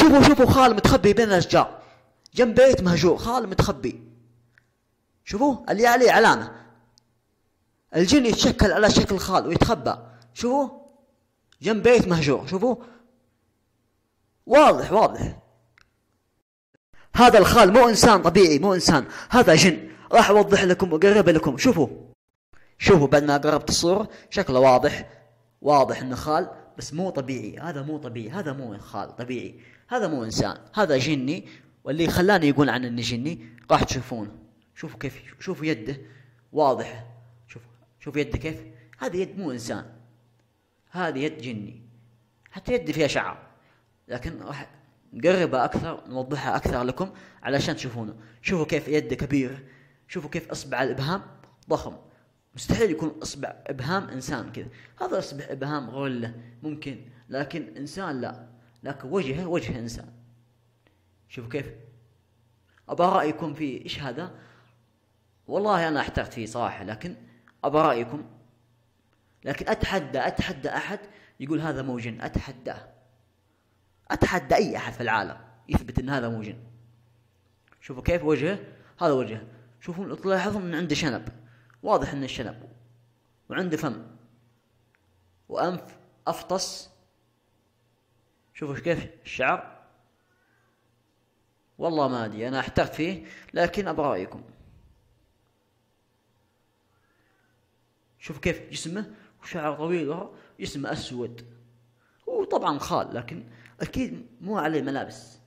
شوفوا خال متخبي بين الأشجار جنب بيت مهجور، خال متخبي. شوفوا اللي عليه علامة، الجن يتشكل على شكل خال ويتخبى. شوفوا جنب بيت مهجور، شوفوا واضح. هذا الخال مو إنسان طبيعي، مو إنسان، هذا جن. راح أوضح لكم وأقرب لكم. شوفوا بعد ما قربت الصورة شكله واضح إنه خال، بس مو طبيعي. هذا مو طبيعي، هذا مو خال طبيعي، هذا مو إنسان، هذا جني. واللي خلاني يقول عنه إنه جني راح تشوفونه. شوفوا كيف، شوفوا يده واضحة. شوفوا يده كيف، هذه يد مو إنسان، هذه يد جني. حتى يد فيها شعر، لكن راح نقربها أكثر، نوضحها أكثر لكم علشان تشوفونه. شوفوا كيف يده كبيرة، شوفوا كيف أصبع الإبهام ضخم. مستحيل يكون أصبع إبهام إنسان كذا، هذا أصبع إبهام غلة ممكن، لكن إنسان لا. لكن وجه إنسان. شوفوا كيف. أبى رأيكم فيه. إيش هذا؟ والله أنا احترت فيه صراحة، لكن أبى رأيكم. لكن أتحدى أحد يقول هذا مو جن. أتحدى أي أحد في العالم يثبت أن هذا مو جن. شوفوا كيف وجهه، هذا وجهه. شوفوا تلاحظون أن عنده شنب، واضح أنه الشنب، وعنده فم وأنف أفطس. شوفوا كيف الشعر. والله ما أدري، أنا احترت فيه، لكن أبى رأيكم. شوفوا كيف جسمه، وشعر طويل، جسمه أسود. هو طبعا خال، لكن أكيد مو عليه ملابس،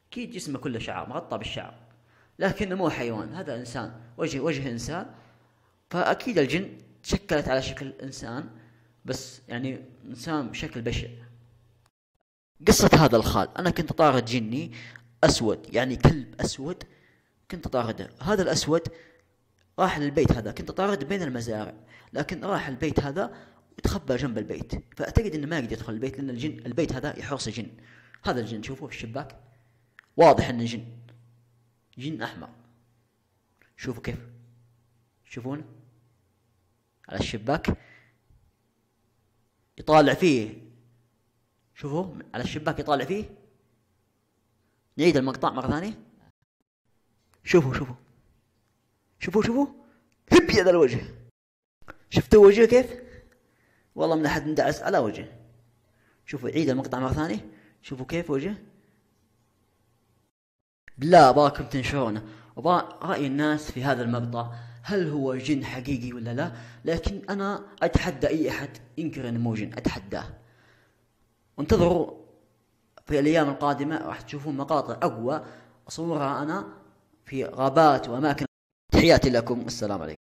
أكيد جسمه كله شعر مغطى بالشعر، لكنه مو حيوان، هذا إنسان. وجه إنسان، فأكيد الجن تشكلت على شكل إنسان، بس يعني إنسان بشكل بشع. قصة هذا الخال، أنا كنت طارد جني أسود، يعني كلب أسود كنت طارده. هذا الأسود راح للبيت هذا، كنت طارد بين المزارع، لكن راح البيت هذا وتخبى جنب البيت. فأعتقد إنه ما يقدر يدخل البيت، لأن البيت هذا يحرس جن. هذا الجن شوفوه في الشباك، واضح إنه جن أحمر. شوفوا كيف، شوفونه على الشباك يطالع فيه. شوفوا على الشباك يطالع فيه. نعيد المقطع مرة ثانية. شوفوا هب هذا الوجه. شفتوا وجهه كيف؟ والله من أحد ندعس على وجهه. شوفوا عيد المقطع مرة ثانية. شوفوا كيف وجهه. بالله أباكم تنشرونه، أبا رأي الناس في هذا المقطع، هل هو جن حقيقي ولا لا؟ لكن أنا أتحدى أي أحد ينكر أنه مو جن، أتحداه. وانتظروا في الأيام القادمة راح تشوفون مقاطع أقوى أصورها أنا في غابات وأماكن. تحياتي لكم، السلام عليكم.